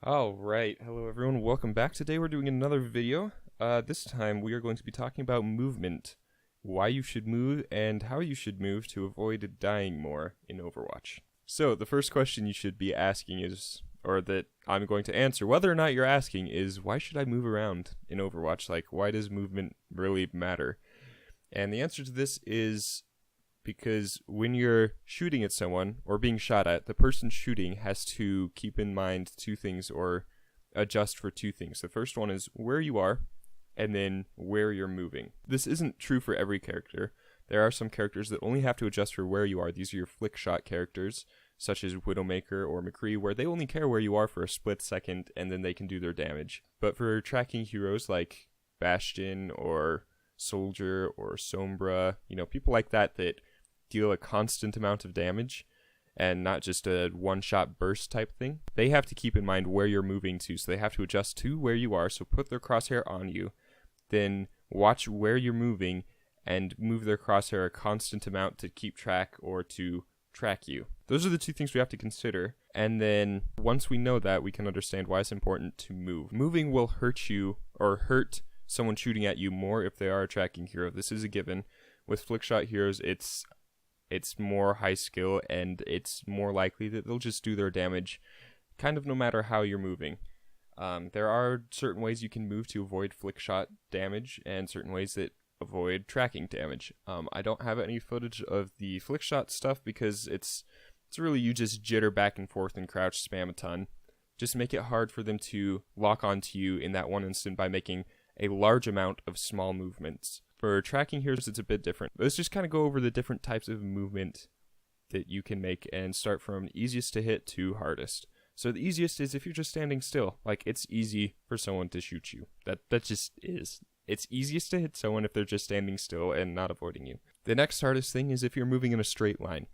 Alright, hello everyone, welcome back. Today we're doing another video. This time we are going to be talking about movement, why you should move, and how you should move to avoid dying more in Overwatch. So the first question you should be asking is, or that I'm going to answer, whether or not you're asking, is why should I move around in Overwatch? Like, why does movement really matter? And the answer to this is because when you're shooting at someone or being shot at, the person shooting has to keep in mind two things or adjust for two things. The first one is where you are and then where you're moving. This isn't true for every character. There are some characters that only have to adjust for where you are. These are your flick shot characters, such as Widowmaker or McCree, where they only care where you are for a split second and then they can do their damage. But for tracking heroes like Bastion or Soldier or Sombra, people like that deal a constant amount of damage and not just a one-shot burst type thing, they have to keep in mind where you're moving to. So they have to adjust to where you are. So put their crosshair on you, then watch where you're moving and move their crosshair a constant amount to keep track or to track you. Those are the two things we have to consider. And then once we know that, we can understand why it's important to move. Moving will hurt you or hurt someone shooting at you more if they are a tracking hero. This is a given. With flickshot heroes, it's more high skill and it's more likely that they'll just do their damage kind of no matter how you're moving. There are certain ways you can move to avoid flickshot damage and certain ways that avoid tracking damage. I don't have any footage of the flickshot stuff because it's really you just jitter back and forth and crouch spam a ton. Just make it hard for them to lock onto you in that one instant by making a large amount of small movements. For tracking heroes, it's a bit different. Let's just kind of go over the different types of movement that you can make and start from easiest to hit to hardest. So the easiest is if you're just standing still. Like, it's easy for someone to shoot you. That just is. It's easiest to hit someone if they're just standing still and not avoiding you. The next hardest thing is if you're moving in a straight line.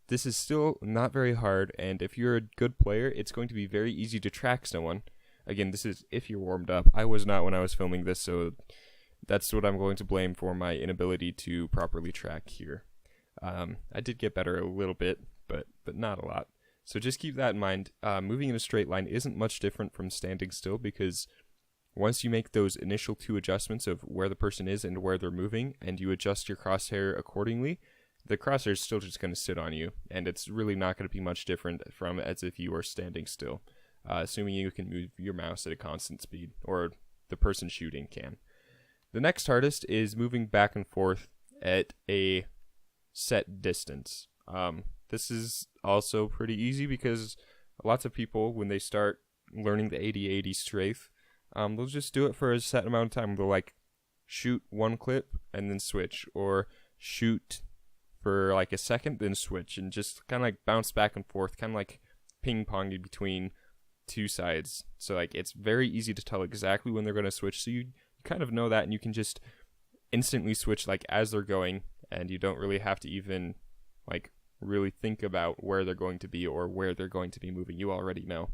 This is still not very hard, and if you're a good player, it's going to be very easy to track someone. Again, this is if you're warmed up. I was not when I was filming this, so that's what I'm going to blame for my inability to properly track here. I did get better a little bit, but not a lot. So just keep that in mind. Moving in a straight line isn't much different from standing still because once you make those initial two adjustments of where the person is and where they're moving, and you adjust your crosshair accordingly, the crosshair is still just going to sit on you, and it's really not going to be much different from as if you were standing still, assuming you can move your mouse at a constant speed, or the person shooting can. The next hardest is moving back and forth at a set distance. This is also pretty easy because lots of people, when they start learning the 80-80 strafe, they'll just do it for a set amount of time. They'll like shoot one clip and then switch, or shoot for like a second then switch, and just kind of like bounce back and forth, kind of like ping-ponging between two sides. So like it's very easy to tell exactly when they're going to switch, so you kind of know that, and you can just instantly switch like as they're going, and you don't really have to even like really think about where they're going to be or where they're going to be moving. You already know.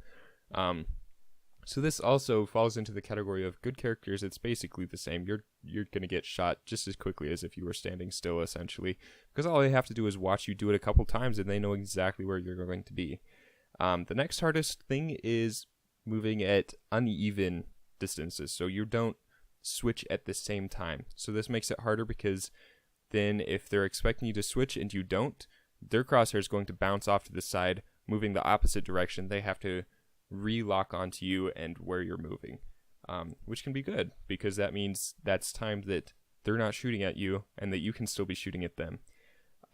So this also falls into the category of good characters. It's basically the same. You're gonna get shot just as quickly as if you were standing still, essentially, because all they have to do is watch you do it a couple times and they know exactly where you're going to be. The next hardest thing is moving at uneven distances, so you don't switch at the same time. So this makes it harder because then if they're expecting you to switch and you don't, their crosshair is going to bounce off to the side, moving the opposite direction. They have to re-lock onto you and where you're moving, which can be good because that means that's time that they're not shooting at you and that you can still be shooting at them.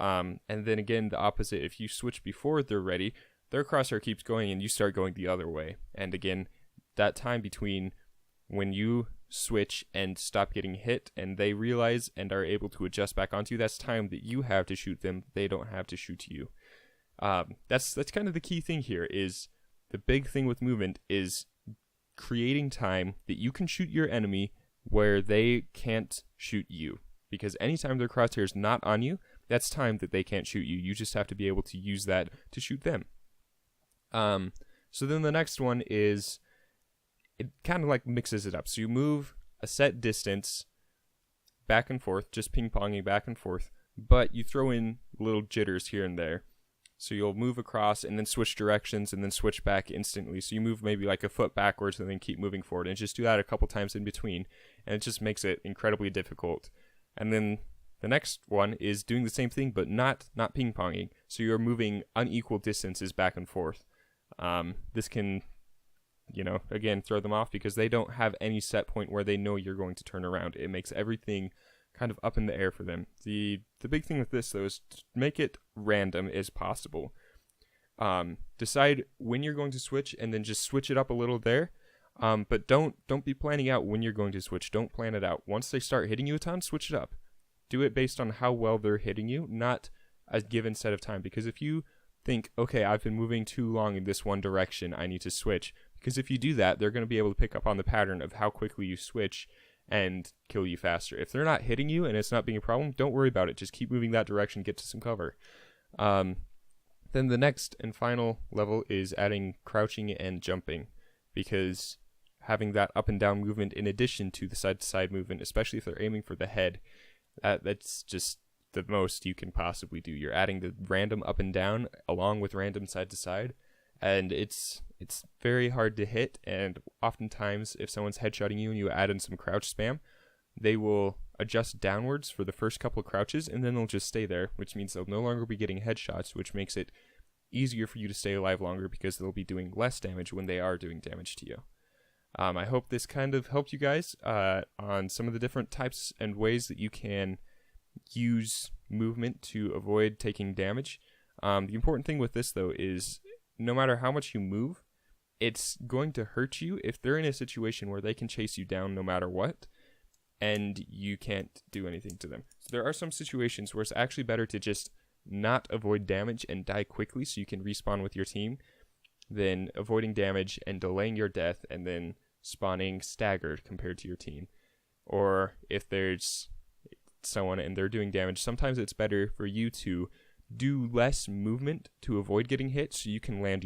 And then again, the opposite, if you switch before they're ready, their crosshair keeps going and you start going the other way. And again, that time between when you switch and stop getting hit and they realize and are able to adjust back onto you, that's time that you have to shoot them. They don't have to shoot you. That's kind of the key thing here. Is the big thing with movement is creating time that you can shoot your enemy where they can't shoot you, because anytime their crosshair is not on you, that's time that they can't shoot you. You just have to be able to use that to shoot them. So then the next one is, it kind of like mixes it up. So you move a set distance back and forth, just ping-ponging back and forth, but you throw in little jitters here and there. So you'll move across and then switch directions and then switch back instantly. So you move maybe like a foot backwards and then keep moving forward, and just do that a couple times in between, and it just makes it incredibly difficult. And then the next one is doing the same thing, but not ping-ponging. So you're moving unequal distances back and forth. This can, again, throw them off because they don't have any set point where they know you're going to turn around. It makes everything kind of up in the air for them. The big thing with this, though, is to make it random as possible. Decide when you're going to switch and then just switch it up a little there. But don't be planning out when you're going to switch. Don't plan it out. Once they start hitting you a ton, switch it up. Do it based on how well they're hitting you, not a given set of time. Because if you think, okay, I've been moving too long in this one direction, I need to switch. Because if you do that, they're going to be able to pick up on the pattern of how quickly you switch and kill you faster. If they're not hitting you and it's not being a problem, don't worry about it. Just keep moving that direction, get to some cover. Then the next and final level is adding crouching and jumping, because having that up and down movement in addition to the side-to-side movement, especially if they're aiming for the head, that's just the most you can possibly do. You're adding the random up and down along with random side-to-side, and it's very hard to hit, and oftentimes if someone's headshotting you and you add in some crouch spam, they will adjust downwards for the first couple of crouches, and then they'll just stay there, which means they'll no longer be getting headshots, which makes it easier for you to stay alive longer because they'll be doing less damage when they are doing damage to you. I hope this kind of helped you guys on some of the different types and ways that you can use movement to avoid taking damage. The important thing with this, though, is no matter how much you move, it's going to hurt you if they're in a situation where they can chase you down no matter what, and you can't do anything to them. So there are some situations where it's actually better to just not avoid damage and die quickly so you can respawn with your team than avoiding damage and delaying your death and then spawning staggered compared to your team. Or if there's someone and they're doing damage, sometimes it's better for you to do less movement to avoid getting hit so you can land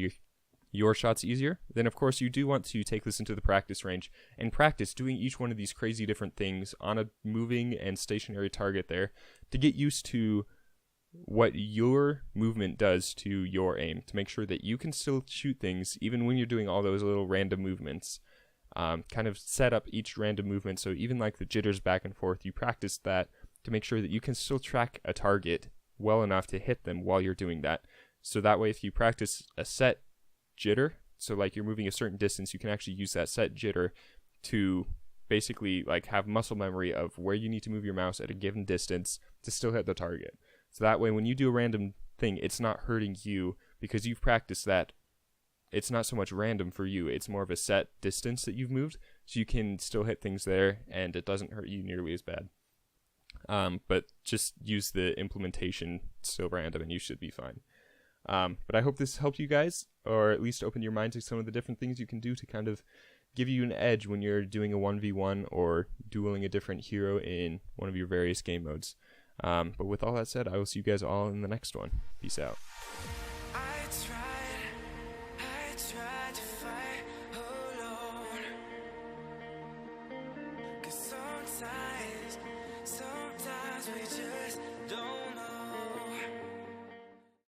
your shots easier. Then of course you do want to take this into the practice range and practice doing each one of these crazy different things on a moving and stationary target there to get used to what your movement does to your aim, to make sure that you can still shoot things even when you're doing all those little random movements. Kind of set up each random movement, so even like the jitters back and forth, you practice that to make sure that you can still track a target well enough to hit them while you're doing that. So that way if you practice a set jitter, so like you're moving a certain distance, you can actually use that set jitter to basically like have muscle memory of where you need to move your mouse at a given distance to still hit the target. So that way when you do a random thing, it's not hurting you because you've practiced that. It's not so much random for you, it's more of a set distance that you've moved, so you can still hit things there and it doesn't hurt you nearly as bad. But just use the implementation still random and you should be fine. But I hope this helped you guys, or at least opened your mind to some of the different things you can do to kind of give you an edge when you're doing a 1v1 or dueling a different hero in one of your various game modes. But with all that said, I will see you guys all in the next one. Peace out.